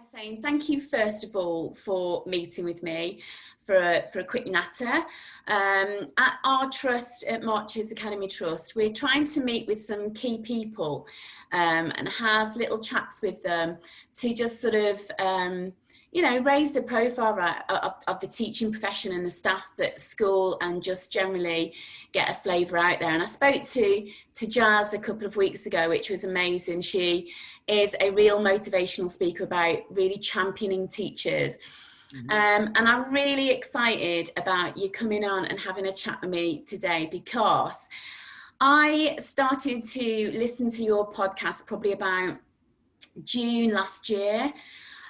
By saying thank you first of all for meeting with me for a quick natter. At our trust at Marches Academy Trust, we're trying to meet with some key people and have little chats with them to just sort of raise the profile of the teaching profession and the staff at school, and just generally get a flavour out there. And I spoke to Jazz a couple of weeks ago, which was amazing. She is a real motivational speaker about really championing teachers. And I'm really excited about you coming on and having a chat with me today, because I started to listen to your podcast probably about June last year.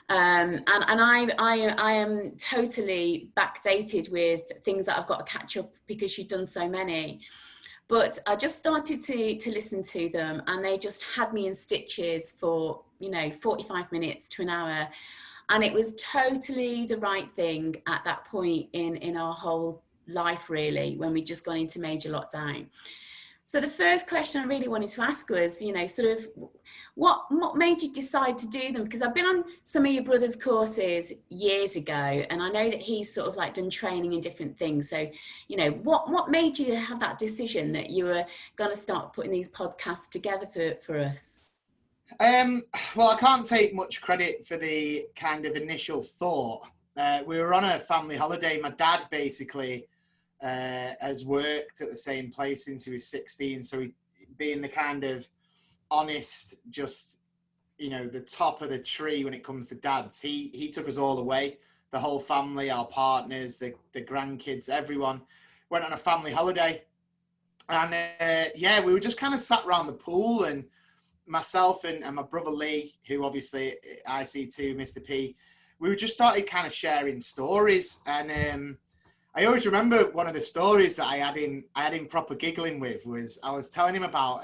And I am totally backdated with things that I've got to catch up because you've done so many. But I just started to listen to them, and they just had me in stitches for 45 minutes to an hour. And it was totally the right thing at that point in our whole life, really, when we'd just gone into major lockdown. So the first question I really wanted to ask was, sort of what made you decide to do them? Because I've been on some of your brother's courses years ago, and I know that he's sort of like done training in different things. So, what made you have that decision that you were going to start putting these podcasts together for us? Well, I can't take much credit for the kind of initial thought. We were on a family holiday. My dad basically has worked at the same place since he was 16. So he, being the kind of honest, just, the top of the tree when it comes to dads, he took us all away, the whole family, our partners, the grandkids, everyone went on a family holiday. And we were just kind of sat around the pool, and myself and my brother Lee, who obviously IC2, Mr. P, we just started kind of sharing stories. And I always remember one of the stories that I had him proper giggling with was I was telling him about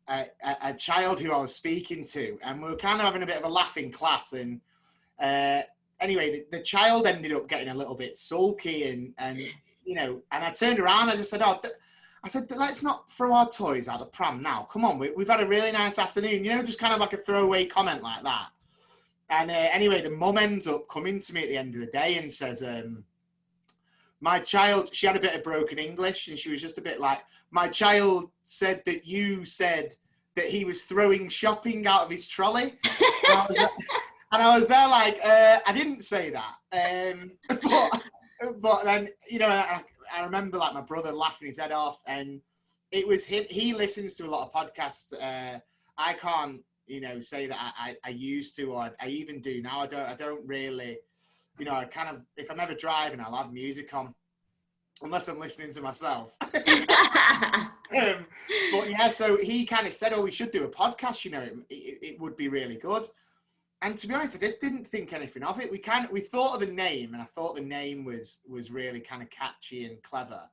a child who I was speaking to, and we were kind of having a bit of a laugh in class. And anyway, the child ended up getting a little bit sulky, and I turned around, I just said, I said, let's not throw our toys out of pram now. Come on, we've had a really nice afternoon. Just kind of like a throwaway comment like that. And anyway, the mum ends up coming to me at the end of the day and says, my child, she had a bit of broken English, and she was just a bit like, my child said that you said that he was throwing shopping out of his trolley. And I was there like, I didn't say that. But then, I remember like my brother laughing his head off, and it was him. He listens to a lot of podcasts. I can't, say that I used to, or I even do now. I don't really, I kind of, if I'm ever driving, I'll have music on, unless I'm listening to myself. But yeah, so he kind of said, we should do a podcast, it would be really good. And to be honest, I just didn't think anything of it. We thought of the name, and I thought the name was really kind of catchy and clever.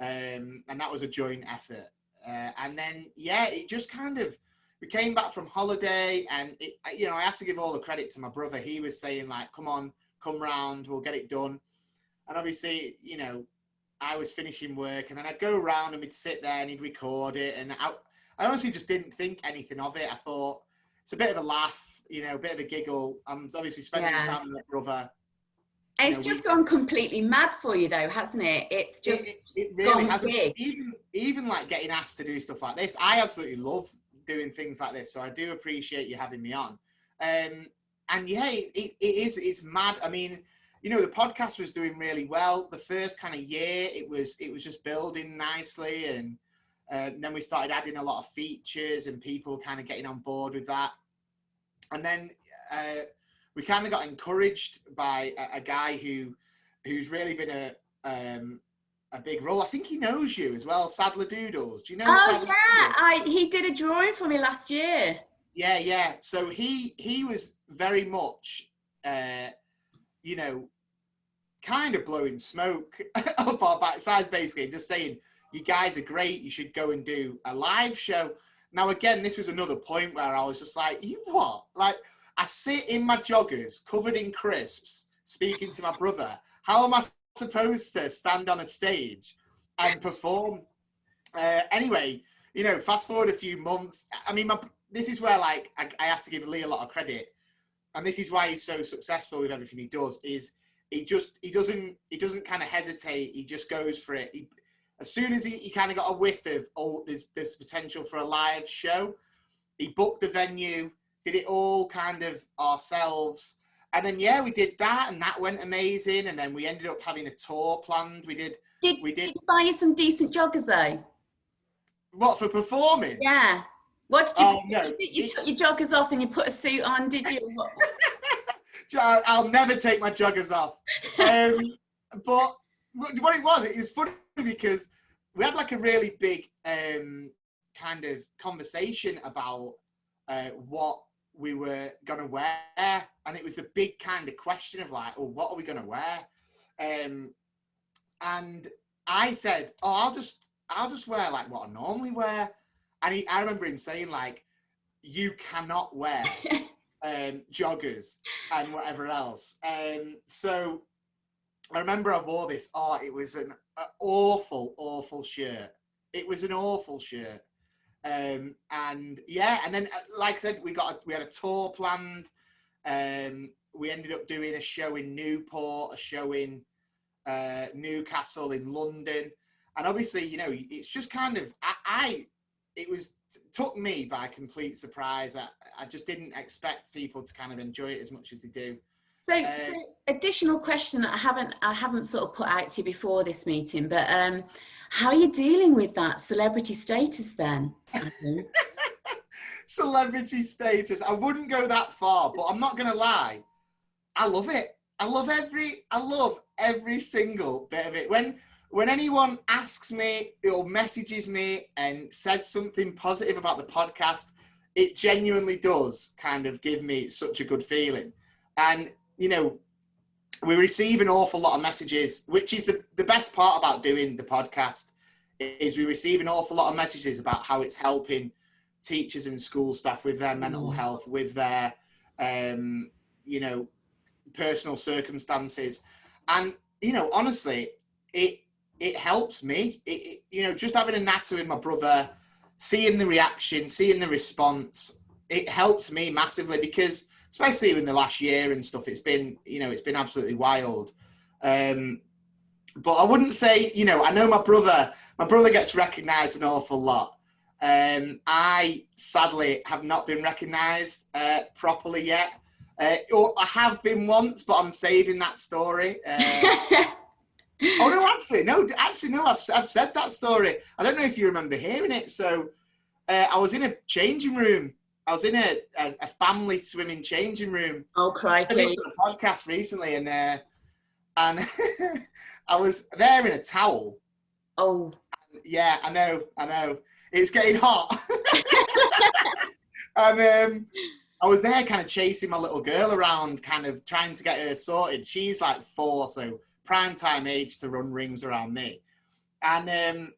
And that was a joint effort. And then, it just kind of, we came back from holiday, and I have to give all the credit to my brother. He was saying like, come round, we'll get it done. And obviously, I was finishing work, and then I'd go around and we'd sit there and he'd record it. And I honestly just didn't think anything of it. I thought it's a bit of a laugh, a bit of a giggle. I'm obviously spending time with my brother. It's just gone completely mad for you though, hasn't it? It's just it really has. Big. Even like getting asked to do stuff like this, I absolutely love doing things like this. So I do appreciate you having me on. And it's mad. I mean, the podcast was doing really well. The first kind of year, it was just building nicely, and then we started adding a lot of features, and people kind of getting on board with that. And then we kind of got encouraged by a guy who's really been a big role. I think he knows you as well, Sadler Doodles. Do you know? Oh yeah, he did a drawing for me last year. Yeah. So he was very much, kind of blowing smoke up our backsides, basically, just saying, you guys are great, you should go and do a live show. Now, again, this was another point where I was just like, you what? Like, I sit in my joggers, covered in crisps, speaking to my brother. How am I supposed to stand on a stage and perform? Anyway, fast forward a few months. I mean, this is where, like, I have to give Lee a lot of credit. and this is why he's so successful with everything he does, is he doesn't kind of hesitate. He just goes for it. As soon as he kind of got a whiff of, oh, there's potential for a live show, he booked the venue, did it all kind of ourselves. And then, yeah, we did that, and that went amazing. And then we ended up having a tour planned. Did you buy you some decent joggers, though? What, for performing? Yeah. What did you? Oh, no. You took your joggers off and you put a suit on, did you? I'll never take my joggers off. But what it was funny because we had like a really big kind of conversation about what we were going to wear. And it was the big kind of question of like, oh, what are we going to wear? And I said, oh, I'll just wear like what I normally wear. And I remember him saying like, you cannot wear joggers and whatever else. So I remember I wore this. Oh, it was an awful shirt. It was an awful shirt. And yeah, and then like I said, we had a tour planned. We ended up doing a show in Newport, a show in Newcastle, in London. And obviously, you know, it's just kind of, took me by complete surprise. I just didn't expect people to kind of enjoy it as much as they do. So additional question that I haven't sort of put out to you before this meeting, but how are you dealing with that celebrity status then? Celebrity status. I wouldn't go that far, but I'm not gonna lie. I love it. I love every single bit of it. When anyone asks me or messages me and says something positive about the podcast, it genuinely does kind of give me such a good feeling. And, you know, we receive an awful lot of messages, which is the best part about doing the podcast, is we receive an awful lot of messages about how it's helping teachers and school staff with their mental health, with their, you know, personal circumstances. And, you know, honestly, it helps me. You know, just having a natter with my brother, seeing the reaction, seeing the response, it helps me massively because, especially in the last year and stuff, it's been absolutely wild. But I wouldn't say, you know, I know my brother gets recognised an awful lot. I sadly have not been recognised properly yet. Or I have been once, but I'm saving that story. Oh no! Actually, no. I've said that story. I don't know if you remember hearing it. So, I was in a changing room. I was in a family swimming changing room. Oh, crikey! I listened to a podcast recently, and I was there in a towel. Oh. Yeah, I know. It's getting hot. And I was there, kind of chasing my little girl around, kind of trying to get her sorted. She's like 4, so prime time age to run rings around me. And a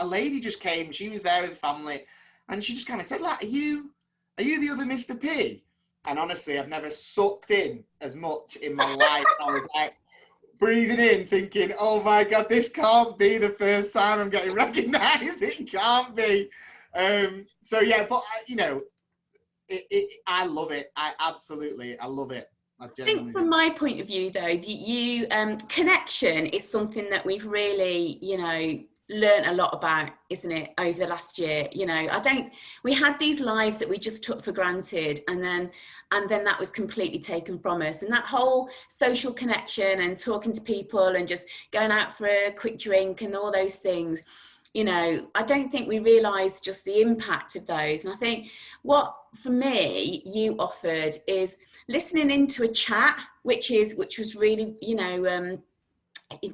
lady just came. She was there with the family, and she just kind of said, like, are you the other Mr. P? And honestly, I've never sucked in as much in my life. I was like breathing in, thinking, oh my God, this can't be the first time I'm getting recognized. It can't be. So yeah, but you know, I love it. I love it. I think from my point of view, though, connection is something that we've really, you know, learned a lot about, isn't it, over the last year? You know, we had these lives that we just took for granted, and then that was completely taken from us. And that whole social connection and talking to people and just going out for a quick drink and all those things, you know, I don't think we realised just the impact of those. And I think what, for me, you offered is listening into a chat, which was really, you know,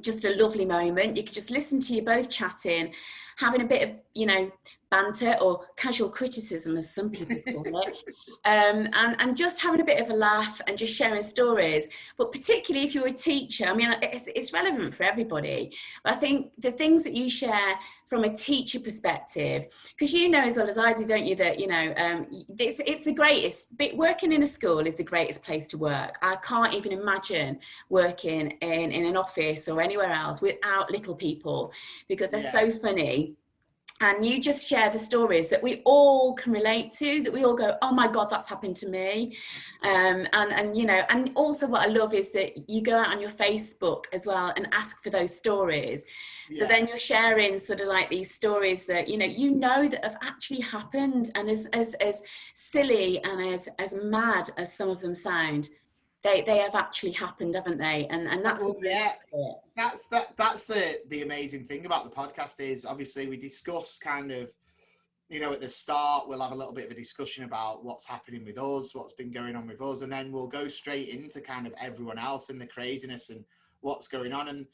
just a lovely moment. You could just listen to you both chatting, having a bit of, you know, banter or casual criticism, as some people call it, and just having a bit of a laugh and just sharing stories. But particularly if you're a teacher, I mean, it's relevant for everybody. But I think the things that you share from a teacher perspective, because you know as well as I do, don't you, that, you know, it's the greatest, working in a school is the greatest place to work. I can't even imagine working in an office or anywhere else without little people, because they're so funny. and you just share the stories that we all can relate to, that we all go, oh my God, that's happened to me. And you know, and also what I love is that you go out on your Facebook as well and ask for those stories. Yeah. So then you're sharing sort of like these stories that, you know that have actually happened, and as silly and as mad as some of them sound, they have actually happened, haven't they? And that's that's the amazing thing about the podcast is obviously we discuss kind of, you know, at the start we'll have a little bit of a discussion about what's happening with us, what's been going on with us, and then we'll go straight into kind of everyone else and the craziness and what's going on. And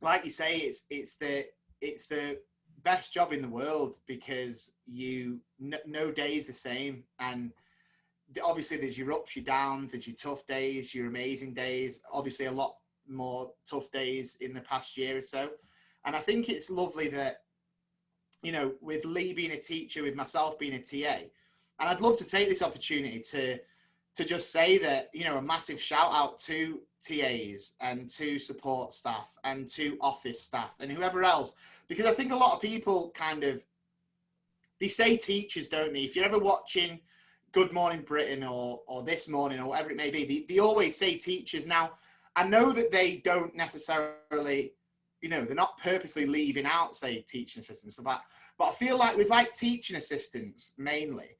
like you say, it's the best job in the world, because no day is the same. And obviously there's your ups, your downs, there's your tough days, your amazing days, obviously a lot more tough days in the past year or so. And I think it's lovely that, you know, with Lee being a teacher, with myself being a TA, and I'd love to take this opportunity to just say that, you know, a massive shout out to TAs and to support staff and to office staff and whoever else, because I think a lot of people they say teachers, don't they? If you're ever watching Good Morning Britain or This Morning or whatever it may be, they always say teachers. Now, I know that they don't necessarily, you know, they're not purposely leaving out, say, teaching assistants, but I feel like with like teaching assistants mainly,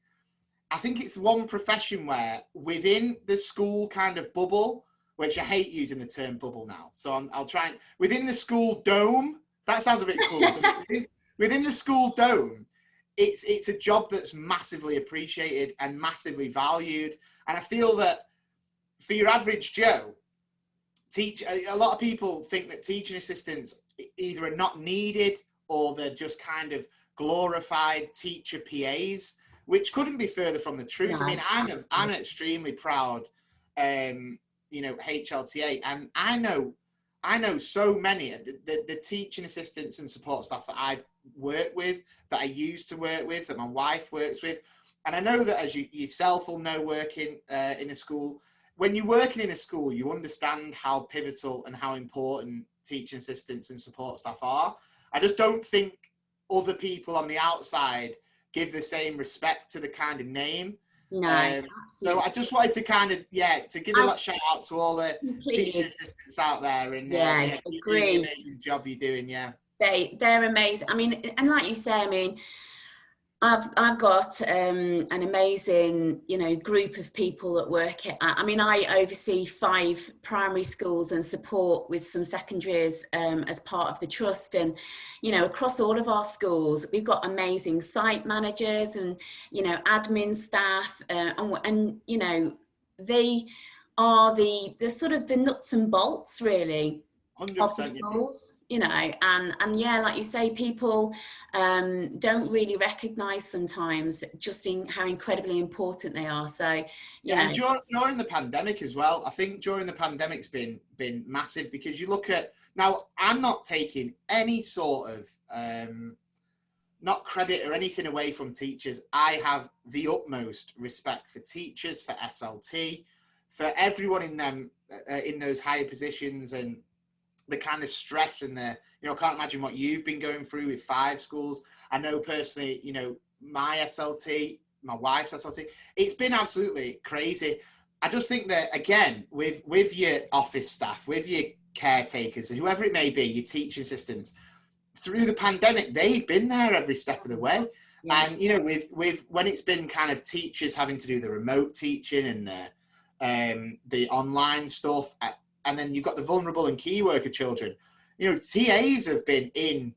I think it's one profession where within the school kind of bubble, which I hate using the term bubble now, so I'll try and, within the school dome, that sounds a bit cool, within the school dome, it's a job that's massively appreciated and massively valued. And I feel that for your average Joe, a lot of people think that teaching assistants either are not needed or they're just kind of glorified teacher PAs, which couldn't be further from the truth. Yeah. I mean, I'm an extremely proud, you know, HLTA, and I know so many the teaching assistants and support staff that I work with, that I used to work with, that my wife works with. And I know that, as you yourself will know, working in a school, when you're working in a school, you understand how pivotal and how important teaching assistants and support staff are. I just don't think other people on the outside give the same respect to the kind of name. No. So I just wanted to kind of, to give a shout out to all the teaching assistants out there, and agree. The amazing job you're doing. Yeah, they're amazing. I mean, and like you say, I mean, I've got an amazing, you know, group of people that work at, I mean, I oversee 5 primary schools and support with some secondaries as part of the trust. And, you know, across all of our schools, we've got amazing site managers and, you know, admin staff and you know, they are the sort of the nuts and bolts, really, 100%, of the schools. You know, and yeah, like you say, people don't really recognise sometimes just how incredibly important they are. So, you know. And during the pandemic as well, I think during the pandemic's been massive, because you look at, now I'm not taking any sort of not credit or anything away from teachers. I have the utmost respect for teachers, for SLT, for everyone in them in those higher positions, and the kind of stress and the, you know, I can't imagine what you've been going through with 5 schools. I know personally, you know, my SLT, my wife's SLT, it's been absolutely crazy. I just think that, again, with your office staff, with your caretakers, whoever it may be, your teaching assistants, through the pandemic, they've been there every step of the way. Yeah. And, you know, with when it's been kind of teachers having to do the remote teaching and the online stuff, and then you've got the vulnerable and key worker children. You know, TAs have been in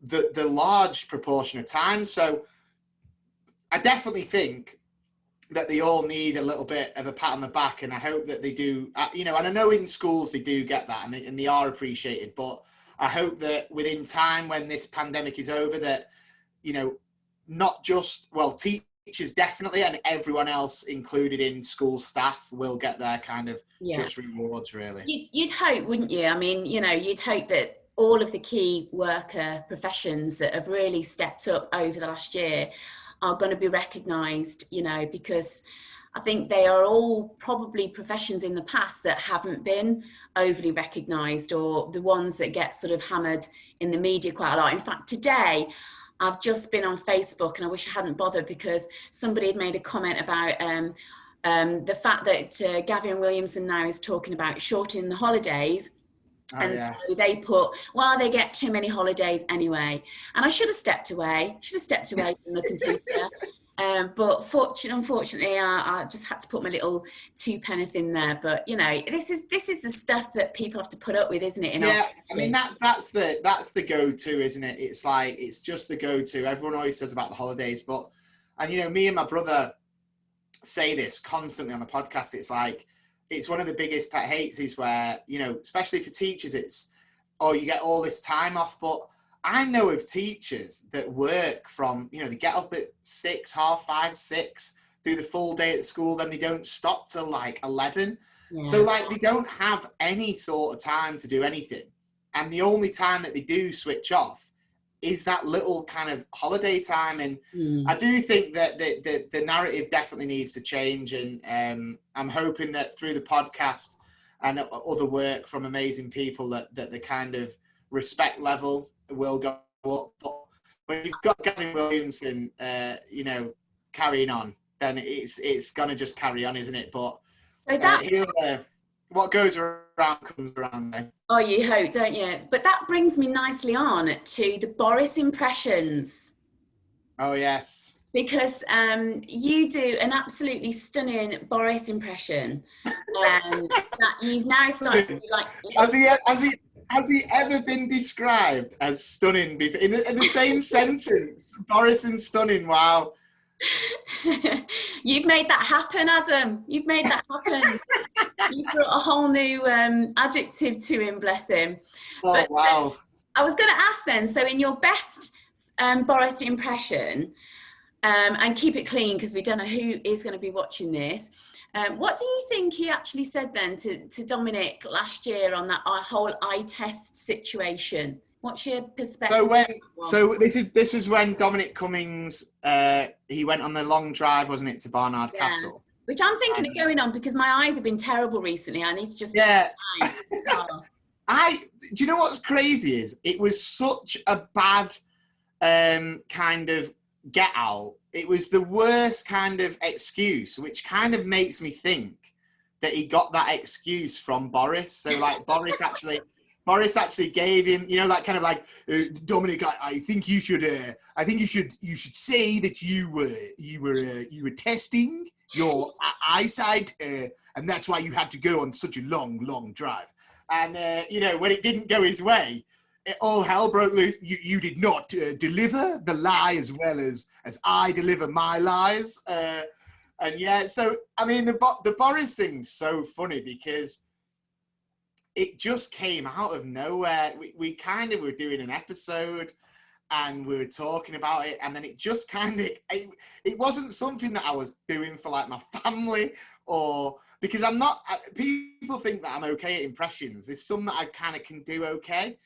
the large proportion of time. So I definitely think that they all need a little bit of a pat on the back, and I hope that they do, you know, and I know in schools they do get that, and they are appreciated, but I hope that within time, when this pandemic is over, that, you know, not just, well, teachers definitely, and everyone else included in school staff will get their kind of just rewards, really. You'd hope, wouldn't you? I mean, you know, you'd hope that all of the key worker professions that have really stepped up over the last year are going to be recognised, you know, because I think they are all probably professions in the past that haven't been overly recognised, or the ones that get sort of hammered in the media quite a lot. In fact, today I've just been on Facebook, and I wish I hadn't bothered, because somebody had made a comment about the fact that Gavin Williamson now is talking about shortening the holidays. Oh, and yeah. so they put, well, they get too many holidays anyway. And I should have stepped away from the computer. But unfortunately, I just had to put my little 2 pence in there. But you know, this is the stuff that people have to put up with, isn't it? I mean, that's the go-to, isn't it? It's like, it's just the go-to. Everyone always says about the holidays, and you know, me and my brother say this constantly on the podcast. It's like, it's one of the biggest pet hates is where, you know, especially for teachers, it's, oh, you get all this time off. But I know of teachers that work from, you know, they get up at 6, 5:30, 6, do the full day at school, then they don't stop till like 11. Yeah. So like, they don't have any sort of time to do anything. And the only time that they do switch off is that little kind of holiday time. And I do think that the narrative definitely needs to change. And I'm hoping that through the podcast and other work from amazing people that the kind of respect level will go up. But when you've got Gavin Williamson, you know, carrying on, then it's going to just carry on, isn't it? But what goes around comes around, though. Oh, you hope, don't you? But that brings me nicely on to the Boris impressions. Oh, yes. Because you do an absolutely stunning Boris impression that you've now started to do, like... Has he ever been described as stunning before? In the same sentence, Boris and stunning, wow. You've made that happen, Adam. You've made that happen. You brought a whole new adjective to him, bless him. Oh, but, wow. I was going to ask then, so in your best Boris impression, and keep it clean because we don't know who is going to be watching this, what do you think he actually said then to Dominic last year on that whole eye test situation? What's your perspective? So this was when Dominic Cummings, he went on the long drive, wasn't it, to Barnard Castle? Which I'm thinking of going on because my eyes have been terrible recently. I need to just... Yeah. Do you know what's crazy is it was such a bad kind of get out. It was the worst kind of excuse, which kind of makes me think that he got that excuse from Boris. So like Boris actually gave him, you know, that kind of like, Dominic, I think you should say that you were testing your eyesight, and that's why you had to go on such a long drive. And you know, when it didn't go his way, all hell broke loose. You did not deliver the lie as well as I deliver my lies. And yeah, so I mean, the Boris thing's so funny because it just came out of nowhere. We kind of were doing an episode and we were talking about it, and then it just kind of, it wasn't something that I was doing for like my family, or because I'm not, people think that I'm okay at impressions. There's some that I kind of can do okay.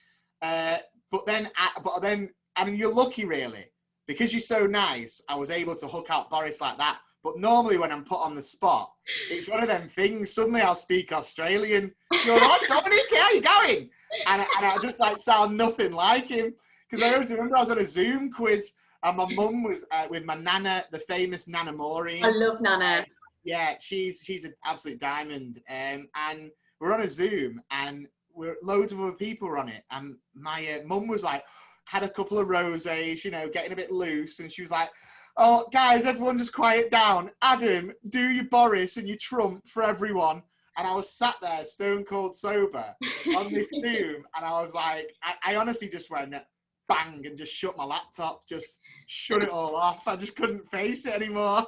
But then, I mean, you're lucky really, because you're so nice, I was able to hook out Boris like that. But normally when I'm put on the spot, it's one of them things. Suddenly I'll speak Australian. You're right, Dominic, how are you going? And I just like sound nothing like him. Because I always remember I was on a Zoom quiz and my mum was with my Nana, the famous Nana Maureen. I love Nana. Yeah, she's an absolute diamond. And we're on a Zoom and loads of other people were on it. And my mum was like, had a couple of rosés, you know, getting a bit loose. And she was like, oh, guys, everyone just quiet down. Adam, do your Boris and your Trump for everyone. And I was sat there stone cold sober on this Zoom. And I was like, I honestly just went bang and just shut my laptop, just shut it all off. I just couldn't face it anymore.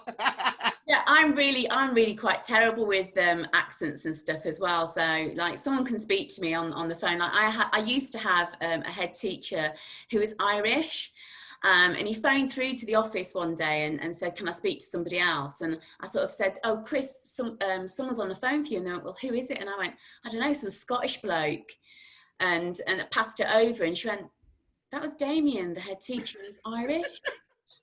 Yeah, I'm really quite terrible with accents and stuff as well. So like someone can speak to me on the phone. Like I used to have a head teacher who was Irish. And he phoned through to the office one day and said, can I speak to somebody else? And I sort of said, oh, Chris, someone's on the phone for you. And they went, well, who is it? And I went, I don't know, some Scottish bloke. And I passed it over and she went, that was Damien, the head teacher, he's Irish.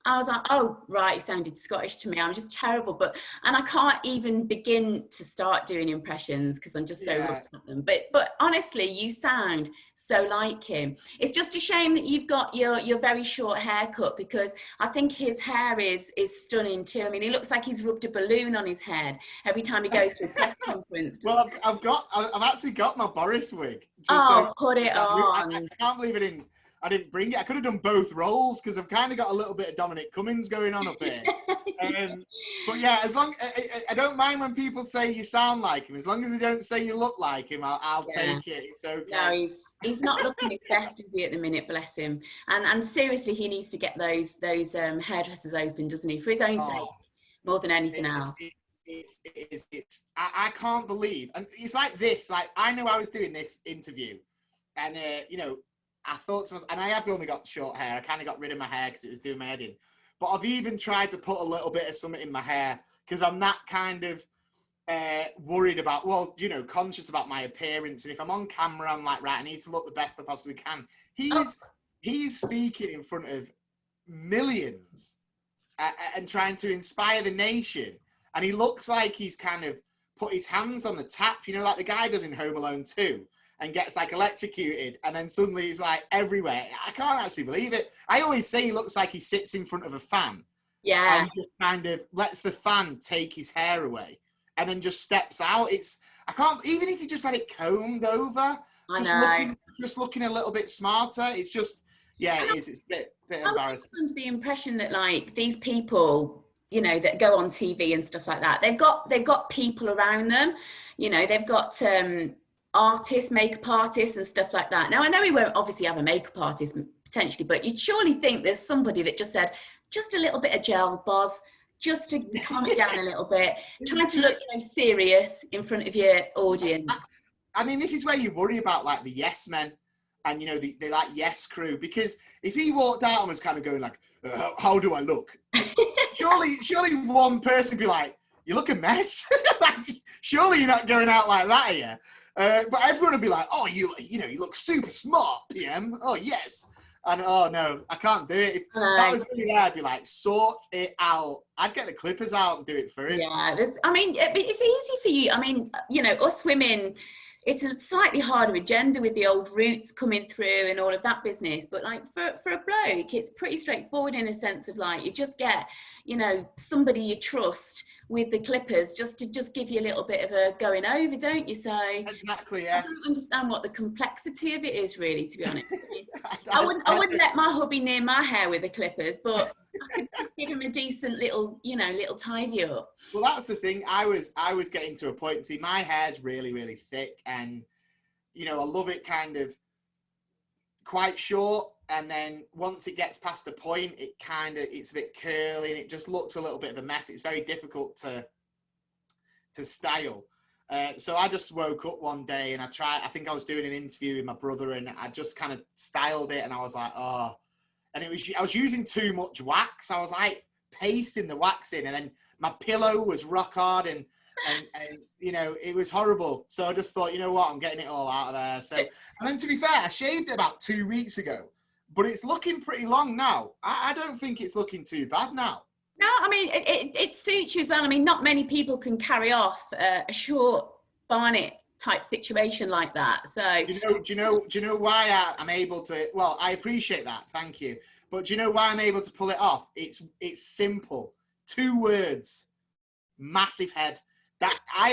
I was like, oh, right, it sounded Scottish to me. I'm just terrible. And I can't even begin to start doing impressions because I'm just so rusty at them. But honestly, you sound so like him. It's just a shame that you've got your very short haircut, because I think his hair is stunning too. I mean, he looks like he's rubbed a balloon on his head every time he goes to a press conference. Well, I've actually got my Boris wig. Put it on. I can't believe I didn't bring it. I could have done both roles because I've kind of got a little bit of Dominic Cummings going on up here. But yeah, as long I don't mind when people say you sound like him. As long as they don't say you look like him, I'll take it. It's okay. No, he's not looking his best, is he, at the minute? Bless him. And seriously, he needs to get those hairdressers open, doesn't he? For his own sake, more than anything else. I can't believe, and it's like this. Like, I know I was doing this interview, and you know, I thought to myself, and I have only got short hair. I kind of got rid of my hair because it was doing my head in. But I've even tried to put a little bit of something in my hair because I'm that kind of worried about, well, you know, conscious about my appearance. And if I'm on camera, I'm like, right, I need to look the best I possibly can. He's speaking in front of millions and trying to inspire the nation. And he looks like he's kind of put his hands on the tap, you know, like the guy does in Home Alone 2. And gets like electrocuted, and then suddenly he's like everywhere. I can't actually believe it. I always say he looks like he sits in front of a fan. Yeah. And just kind of lets the fan take his hair away, and then just steps out. I can't, even if you just had it combed over, just looking a little bit smarter. It's just, yeah, it is. It's a bit embarrassing. Sometimes the impression that like these people, you know, that go on TV and stuff like that, they've got people around them. You know, they've got artists, makeup artists and stuff like that. Now, I know we won't obviously have a makeup artist potentially, but you'd surely think there's somebody that just said, just a little bit of gel, Boz, just to calm it down a little bit, trying to look, you know, serious in front of your audience. I mean, this is where you worry about like the yes men and, you know, the like yes crew, because if he walked out and was kind of going like, how do I look? surely one person would be like, you look a mess. Like, surely you're not going out like that, are you? But everyone would be like, oh, you look super smart, PM. Oh, yes. And oh, no, I can't do it. If that was me there, I'd be like, sort it out. I'd get the clippers out and do it for him. Yeah, it's easy for you. I mean, you know, us women, it's a slightly harder agenda with the old roots coming through and all of that business. But like for a bloke, it's pretty straightforward in a sense of like, you just get, you know, somebody you trust with the clippers just to give you a little bit of a going over, don't you? So exactly, yeah. I don't understand what the complexity of it is, really, to be honest. I wouldn't let my hubby near my hair with the clippers, but I could just give him a decent little tidy up. Well, that's the thing. I was getting to a point. See, my hair's really, really thick, and you know, I love it kind of quite short. And then once it gets past the point, it's a bit curly and it just looks a little bit of a mess. It's very difficult to style. So I just woke up one day and I think I was doing an interview with my brother and I just kind of styled it and I was like, oh, and I was using too much wax. I was like pasting the wax in, and then my pillow was rock hard and you know, it was horrible. So I just thought, you know what, I'm getting it all out of there. So, and then to be fair, I shaved it about 2 weeks ago. But it's looking pretty long now. I don't think it's looking too bad now. No, I mean, it suits you as well. I mean, not many people can carry off a short Barnett type situation like that. So do you know why I'm able to? Well, I appreciate that, thank you. But do you know why I'm able to pull it off? It's simple. 2 words: massive head. That I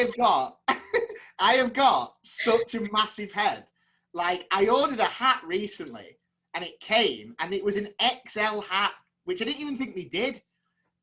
have got such a massive head. Like, I ordered a hat recently. And it came, and it was an XL hat, which I didn't even think they did.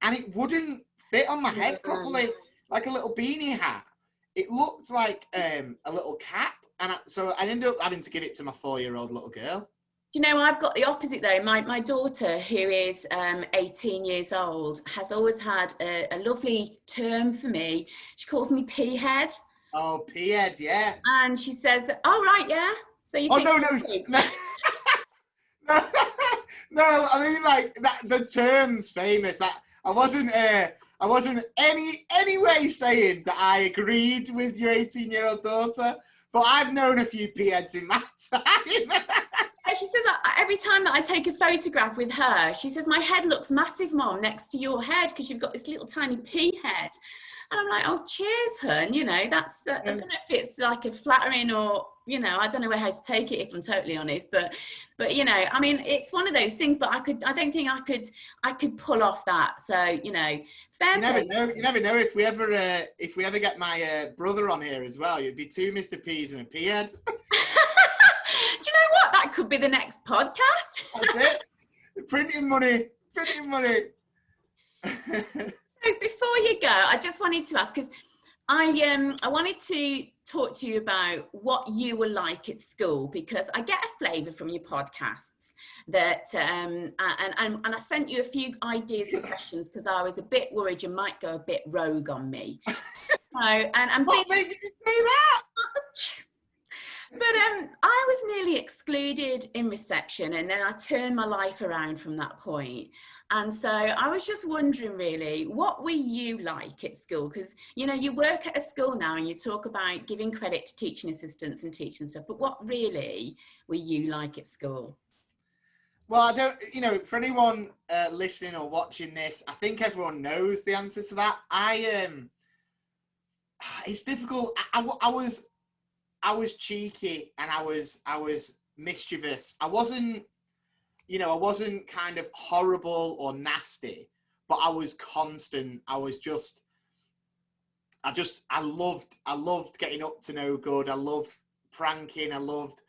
And it wouldn't fit on my head properly, like a little beanie hat. It looked like a little cap. And so I ended up having to give it to my 4-year-old little girl. You know, I've got the opposite though. My daughter, who is 18 years old, has always had a lovely term for me. She calls me P-head. Oh, P-head, yeah. And she says, oh, right, yeah. So you think no. No, I mean, like, that the term's famous. I wasn't any way saying that I agreed with your 18-year-old daughter, but I've known a few P-heads in my time. She says every time that I take a photograph with her, she says, my head looks massive, Mom, next to your head, because you've got this little tiny P head. And I'm like, oh, cheers, hun. You know, I don't know if it's like a flattering or, you know, I don't know how to take it, if I'm totally honest, but you know, I mean, it's one of those things, but I don't think I could pull off that. So, you know, fair play. You never know if we ever get my brother on here as well. You'd be two Mr. P's and a P head. Do you know what? That could be the next podcast. That's it. Printing money. So before you go, I just wanted to ask, because I wanted to talk to you about what you were like at school, because I get a flavour from your podcasts that and I sent you a few ideas and questions because I was a bit worried you might go a bit rogue on me. So, and what makes you say that? But I was nearly excluded in reception, and then I turned my life around from that point. And so I was just wondering, really, what were you like at school? Because, you know, you work at a school now and you talk about giving credit to teaching assistants and teaching stuff, but what really were you like at school? Well, I don't, you know, for anyone listening or watching this, I think everyone knows the answer to that. It's difficult. I was cheeky and I was mischievous. I wasn't kind of horrible or nasty, but I was constant. I loved getting up to no good. I loved pranking. I loved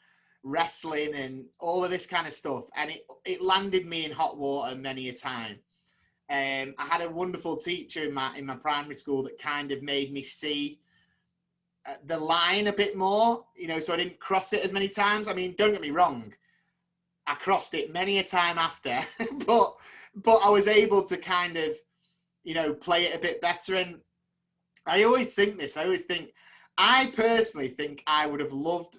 wrestling and all of this kind of stuff. And it landed me in hot water many a time. I had a wonderful teacher in my primary school that kind of made me see the line a bit more, you know, so I didn't cross it as many times. I mean, don't get me wrong, I crossed it many a time after, but I was able to kind of, you know, play it a bit better. And I personally think I would have loved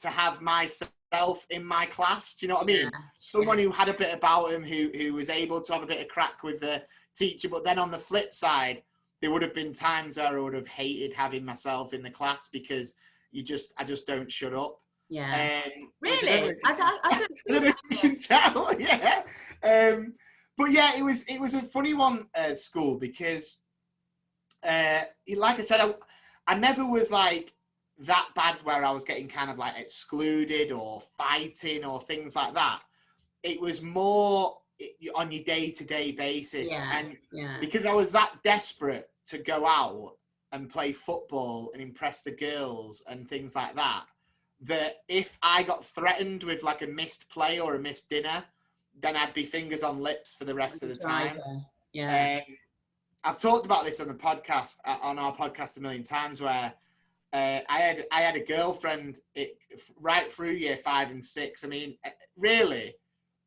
to have myself in my class. Do you know what I mean? Yeah. Someone who had a bit about him, who was able to have a bit of crack with the teacher, but then on the flip side, there would have been times where I would have hated having myself in the class because I just don't shut up. Yeah. Really? I don't know if you can tell. Yeah. But yeah, it was a funny one at school because, like I said, I never was like that bad where I was getting kind of like excluded or fighting or things like that. It was more on your day-to-day basis. Yeah, and yeah. Because I was that desperate to go out and play football and impress the girls and things like that, that if I got threatened with like a missed play or a missed dinner, then I'd be fingers on lips for the rest of the time. Yeah. I've talked about this on the podcast, on our podcast a million times, where I had a girlfriend right through year 5 and 6. I mean, really,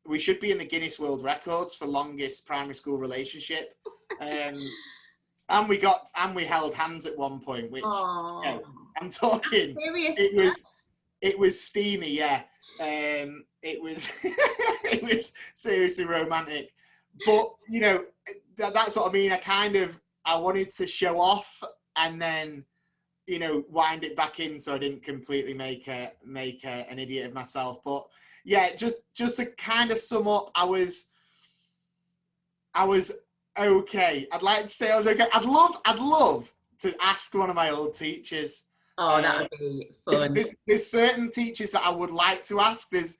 we should be in the Guinness World Records for longest primary school relationship. And we held hands at one point, which, you know, I'm talking, it was steamy. Yeah. It was, it was seriously romantic, but you know, that's what I mean. I wanted to show off and then, you know, wind it back in so I didn't completely make an idiot of myself. But yeah, just to kind of sum up, I was okay. I'd like to say I was okay. I'd love to ask one of my old teachers. Oh, that would be fun. There's certain teachers that I would like to ask. There's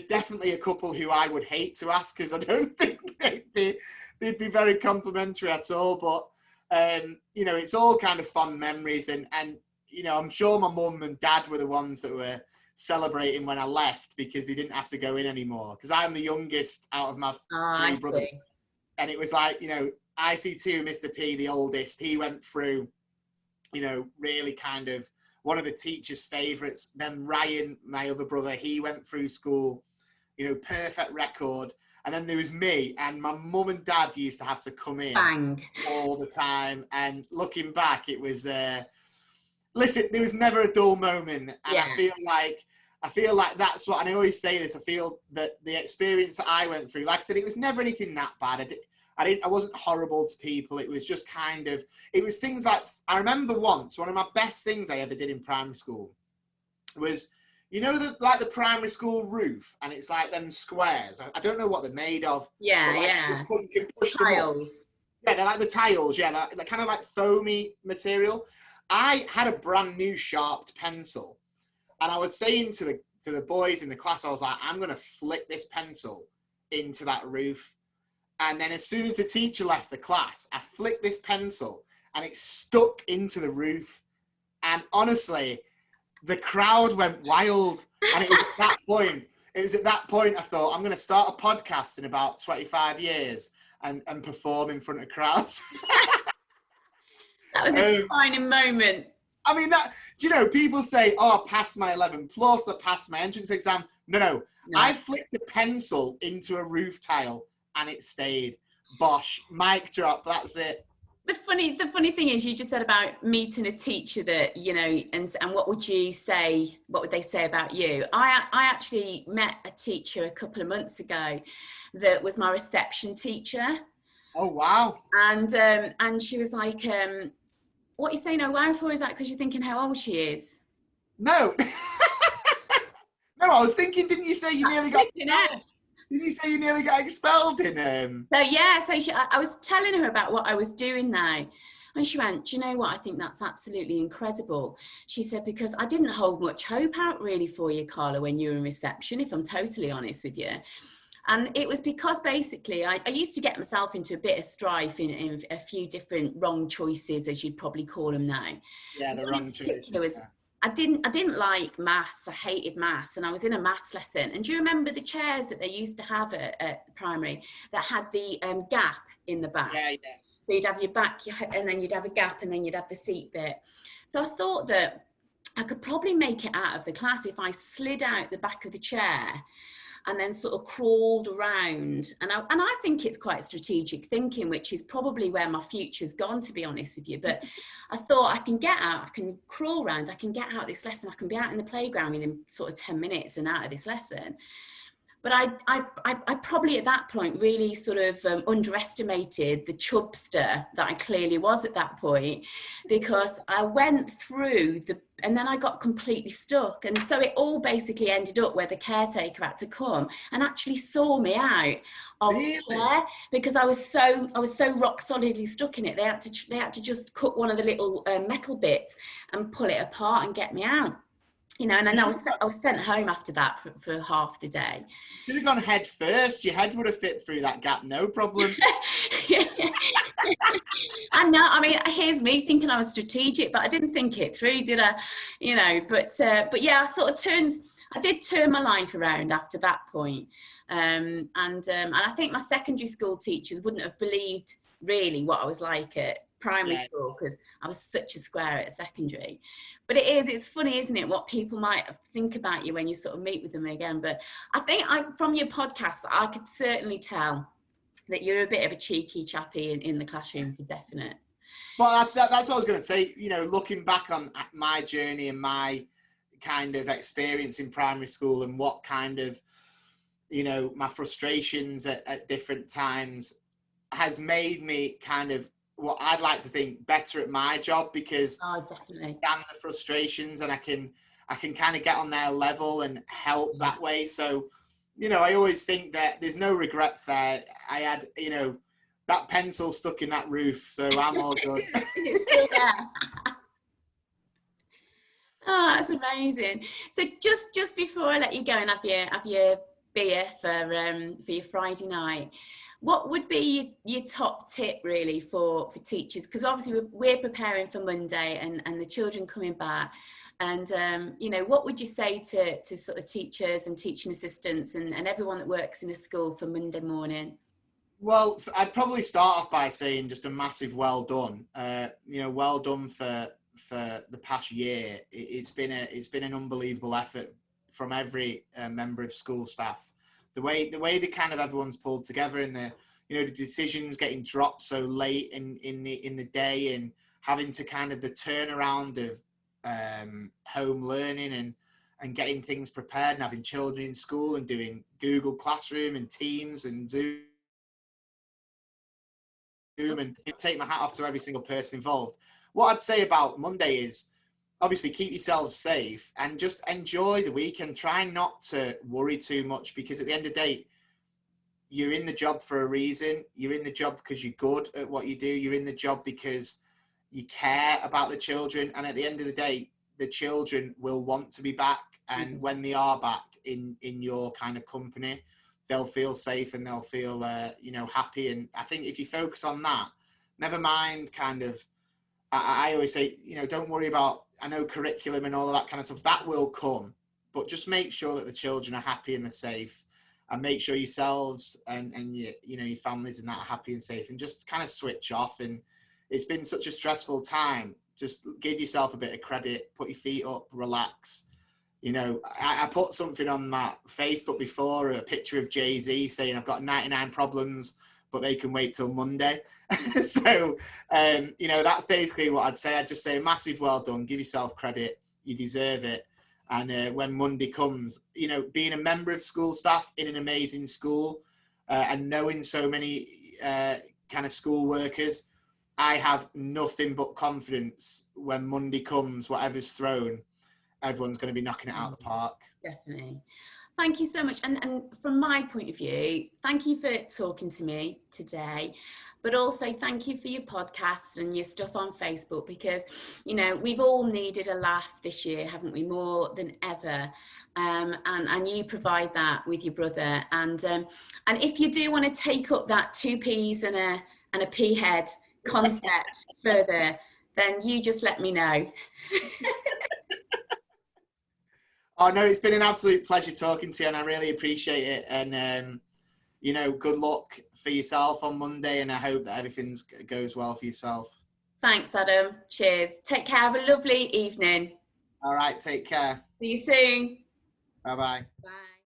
definitely a couple who I would hate to ask because I don't think they'd be very complimentary at all. But you know, it's all kind of fond memories, and you know, I'm sure my mum and dad were the ones that were celebrating when I left because they didn't have to go in anymore. Because I'm the youngest out of my three brothers, and it was like, you know, IC2, Mr. P, the oldest, he went through, you know, really kind of one of the teachers' favourites. Then Ryan, my other brother, he went through school, you know, perfect record. And then there was me, and my mum and dad used to have to come in all the time. And looking back, it was, listen, there was never a dull moment. And yeah. I feel like that's what, and I always say this, I feel that the experience that I went through, like I said, it was never anything that bad. I wasn't horrible to people. It was just kind of, it was things like, I remember once, one of my best things I ever did in primary school was, you know, the primary school roof, and it's like them squares. I don't know what they're made of. Yeah, like, yeah. You can push them up. Yeah, they're like the tiles. Yeah, they're kind of like foamy material. I had a brand new sharpened pencil, and I was saying to the boys in the class, I was like, I'm going to flick this pencil into that roof. And then as soon as the teacher left the class, I flicked this pencil and it stuck into the roof. And honestly, the crowd went wild. And it was at that point I thought, I'm going to start a podcast in about 25 years and perform in front of crowds. That was a defining moment. I mean, do you know, people say, oh, I passed my 11 plus, I passed my entrance exam. No. I flicked the pencil into a roof tile and it stayed. Bosh, mic drop, that's it. The funny thing is, you just said about meeting a teacher that, you know, and what would they say about you? I actually met a teacher a couple of months ago that was my reception teacher. Oh, wow. And she was like, what are you saying oh wow for? Is that because you're thinking how old she is? No. No, I was thinking, didn't you say you nearly got expelled? Did you say you nearly got expelled in So yeah, so I was telling her about what I was doing now. And she went, do you know what? I think that's absolutely incredible. She said, because I didn't hold much hope out really for you, Carla, when you were in reception, if I'm totally honest with you. And it was because basically I used to get myself into a bit of strife in a few different wrong choices, as you'd probably call them now. Yeah, the wrong choices. I didn't like maths. I hated maths, and I was in a maths lesson. And do you remember the chairs that they used to have at primary that had the gap in the back? Yeah. So you'd have your back, and then you'd have a gap, and then you'd have the seat bit. So I thought that I could probably make it out of the class if I slid out the back of the chair and then sort of crawled around. And I think it's quite strategic thinking, which is probably where my future's gone, to be honest with you. But I thought I can get out, I can crawl around, I can get out of this lesson, I can be out in the playground within sort of 10 minutes and out of this lesson. But I probably at that point really sort of underestimated the chubster that I clearly was at that point, because I went through and then I got completely stuck. And so it all basically ended up where the caretaker had to come and actually saw me out of the chair, because I was so rock solidly stuck in it. They had to just cut one of the little metal bits and pull it apart and get me out. You know, and then I was sent home after that for half the day. Should have gone head first. Your head would have fit through that gap, no problem. I know. I mean, here's me thinking I was strategic, but I didn't think it through, did I? You know, but yeah, I did turn my life around after that point. And I think my secondary school teachers wouldn't have believed really what I was like at primary school, because I was such a square at secondary. But it's funny, isn't it, what people might think about you when you sort of meet with them again. But I think from your podcast, I could certainly tell that you're a bit of a cheeky chappy in the classroom, for definite. Well, that's what I was going to say. You know, looking back on my journey and my kind of experience in primary school and what kind of, you know, my frustrations at different times has made me kind of, what I'd like to think, better at my job, because definitely understand the frustrations and I can kind of get on their level and help that way. So, you know, I always think that there's no regrets there. I had, you know, that pencil stuck in that roof, so I'm all good. It's still there. Oh, that's amazing. So just before I let you go and have your beer for your Friday night, what would be your top tip really for teachers? Because obviously we're preparing for Monday and the children coming back. And, you know, what would you say to sort of teachers and teaching assistants and everyone that works in a school for Monday morning? Well, I'd probably start off by saying just a massive well done. You know, well done for the past year. It's been an unbelievable effort from every member of school staff. The way the kind of everyone's pulled together, and the decisions getting dropped so late in the day, and having to kind of the turnaround of home learning and getting things prepared, and having children in school and doing Google Classroom and Teams and Zoom, and take my hat off to every single person involved. What I'd say about Monday is, obviously, keep yourselves safe and just enjoy the weekend. Try not to worry too much, because at the end of the day, you're in the job for a reason. You're in the job because you're good at what you do. You're in the job because you care about the children. And at the end of the day, the children will want to be back. And when they are back in your kind of company, they'll feel safe and they'll feel, happy. And I think if you focus on that, never mind kind of, I always say, don't worry about, I know curriculum and all of that kind of stuff, that will come, but just make sure that the children are happy and they're safe, and make sure yourselves and your families and that are happy and safe, and just kind of switch off. And it's been such a stressful time. Just give yourself a bit of credit, put your feet up, relax. I put something on my Facebook before, a picture of Jay-Z saying I've got 99 problems, but they can wait till Monday. So, that's basically what I'd say. I'd just say a massive well done. Give yourself credit. You deserve it. And when Monday comes, being a member of school staff in an amazing school and knowing so many kind of school workers, I have nothing but confidence when Monday comes, whatever's thrown, everyone's going to be knocking it out of the park. Definitely. Thank you so much. And from my point of view, thank you for talking to me today, but also thank you for your podcast and your stuff on Facebook, because, we've all needed a laugh this year, haven't we, more than ever. And you provide that with your brother. And if you do want to take up that 2 peas and a pea head concept further, then you just let me know. Oh, no, it's been an absolute pleasure talking to you, and I really appreciate it. And, good luck for yourself on Monday, and I hope that everything goes well for yourself. Thanks, Adam. Cheers. Take care. Have a lovely evening. All right, take care. See you soon. Bye-bye. Bye.